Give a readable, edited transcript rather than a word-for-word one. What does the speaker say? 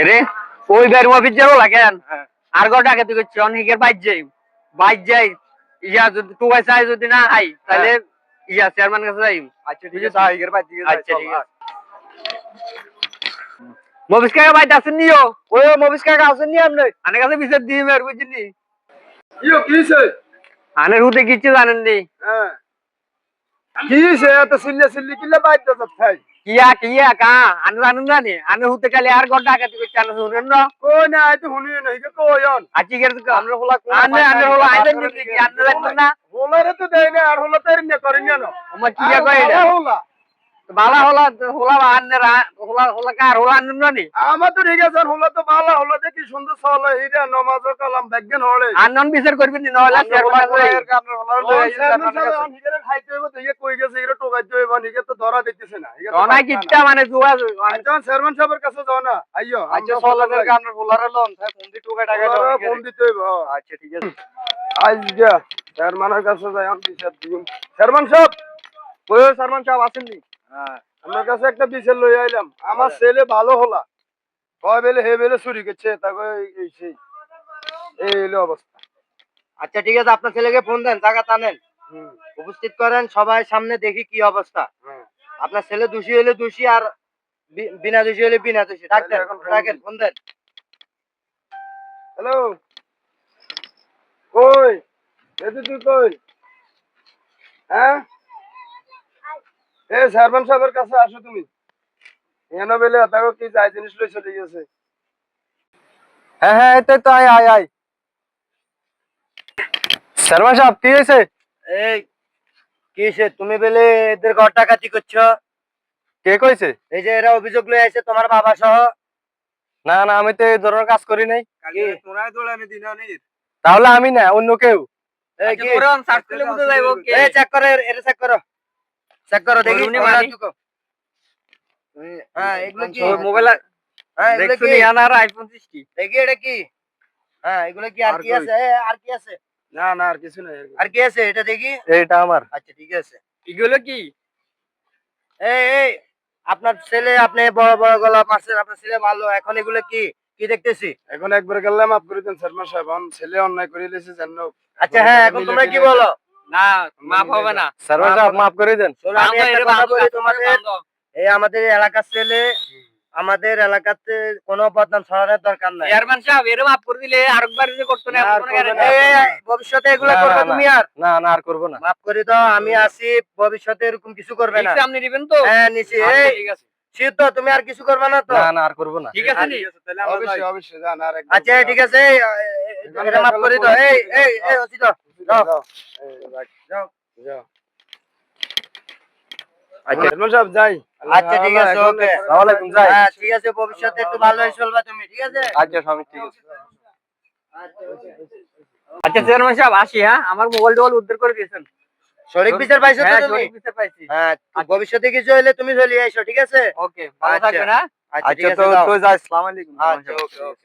এরে ওই বের অফিস যাবো লাগেন আর গো টাকা তুই করছিস অনেকের বাইর যাই ইয়া যদি তুই চাই যদি না আই তাহলে ইয়া চেয়ারম্যান কাছে যাই। আচ্ছা ঠিক আছে হাইগের বাইর দিকে আচ্ছা ঠিক আছে। মবিস কাকা বাইর আছেন নিও ওই মবিস কাকা আছেন নি আপনি? আনের কাছে বিচার দিয়ে মের বুঝলি ইয়ো কি হইছে? আনের হুতে কিছু জানেন নি। হ্যাঁ কি হইছে এত সিল্লি কিল্লা বাইর দাও ভাই? কিয়া কা আন জানেন না নি আনের হুতে কালে আর গো টাকা তুই করছিস আন শুনেন না কই না আইতো হুনি না হিকে কইন আজকে গের আমরা হলা আনের হলো আইদেন নি আন জানেন না হোলারে তো দেই না আর হলা তের না করেন না আমার কিয়া কই এটা হোলা বালা হলা আনের হলা কার হলা আনেন না নি আমার তো ঠিক আছে হোলা তো ভালো হোলা দেখি সুন্দর চলে হিরা নামাজ কালাম দেখবেন হলে আনন বিচার করবেন নি নহলে চেয়ারম্যান কাছে আপনার হোলা লই হিরে খাইতে হইব তো ইয়ে কই গেছে হিরে টোকাইতে হইব নিকে তো ধরা দিতেছে না অনাই কিচ্ছা মানে জুয়া আচ্ছা চেয়ারম্যান সাহেবের কাছে যাও না আইয়ো আচ্ছা চলেন আপনার হোলারে লন ফোন দি টোকা টাকা দাও ফোন দিতে হইব আচ্ছা ঠিক আছে আইজা চেয়ারম্যানের কাছে যাই আমি বিচার দিম চেয়ারম্যান সাহেব ওই চেয়ারম্যান সাহেব আসেন নি হ্যাঁ আমার কাছে একটা বিচার লই আইলাম আমার ছেলে ভালো হলা কয় বেলে হে বেলে চুরি করছে তাকে এই সেই এই হলো অবস্থা আচ্ছা ঠিক আছে আপনার ছেলেকে ফোন দেন টাকা টানেন উপস্থিত করেন সবাই সামনে দেখি কি অবস্থা আপনার ছেলে দোষী হলে দোষী আর বিনা দোষী হলে বিনা দোষী ডাকেন ফোন দেন হ্যালো কই এদি তুই কই হ্যাঁ এই চেয়ারম্যান সাহেবের কাছে আসো তুমি এনে বেলে তাকে কি যাই জিনিস লই চলে গেছে হ্যাঁ হ্যাঁ এতে তো আয় চেয়ারম্যান সাহেব কি হয়েছে এই কিসে তুমি বলে এদের ঘর টাকাতি করছো কে কইছে এই যে এরা অভিযোগ লয়ে আছে তোমার বাবা সহ না না আমি তো এই ধরনের কাজ করি নাই তোরাই দোলানি দিনানি তাহলে আমি না অন্য কেউ এই কি ওরন সার্চ করলে বুঝে যাইবো কে এই চেক করো এটা চেক করো দেখি হ্যাঁ এগুলো কি মোবাইল হ্যাঁ এগুলো কি আনার আইফোন 60 দেখি এটা কি হ্যাঁ এগুলো কি আর কি আছে আর কি আছে না না আর কিছু নাই আর কি আছে এটা দেখি এইটা আমার আচ্ছা ঠিক আছে এগুলো কি এই আপনার ছেলে আপনি বড় বড় গলা মারছেন আপনার ছেলে ভালো এখন এগুলো কি কি দেখতেছি এখন একবার গেলে মাফ করে দেন চেয়ারম্যান সাহেব আমার ছেলে অন্যায় করে দিয়েছে জানো আচ্ছা হ্যাঁ এখন তোমরা কি বলো না মাফ হবে না চেয়ারম্যান সাহেব মাফ করে দেন আমি একটা কথা বলি তোমাদের এই আমাদের এলাকার ছেলে আমাদের এলাকাতে কোনো বদনাম ছড়ানোর দরকার নাই চেয়ারম্যান সাহেব এর মাফ করে দিলে আরেকবার যদি করতে না ভবিষ্যতে এগুলো করবে তুমি আর না না আর করব না মাফ করে দাও আমি আসি ভবিষ্যতে এরকম কিছু করবে না আপনি নেবেন তো হ্যাঁ নিছি ঠিক আছে সিদ্ধ তুমি আর কিছু করবে না তো না না আর করব না ঠিক আছে তাহলে অবশ্যই অবশ্যই জান আর আচ্ছা ঠিক আছে এটা মাফ করে দাও এই অসিত যাও যাও যাও আচ্ছা চেয়ারম্যান সাহেব যাই আচ্ছা ঠিক আছে ওকে আসসালামু আলাইকুম যাই হ্যাঁ ঠিক আছে ভবিষ্যতে একটু ভালোই চলবে তুমি ঠিক আছে আচ্ছা স্বামী ঠিক আছে আচ্ছা চেয়ারম্যান সাহেব আসি হ্যাঁ আমার মোবাইল টোল উদ্ধার করে দিয়েছেন সঠিক বিচার পাইছো তো তুমি সঠিক বিচার পাইছি হ্যাঁ ভবিষ্যতে কিছু হলে তুমি চলে এসো ঠিক আছে ওকে ভালো থাকবে না আচ্ছা তো যাই আসসালামু আলাইকুম আচ্ছা ওকে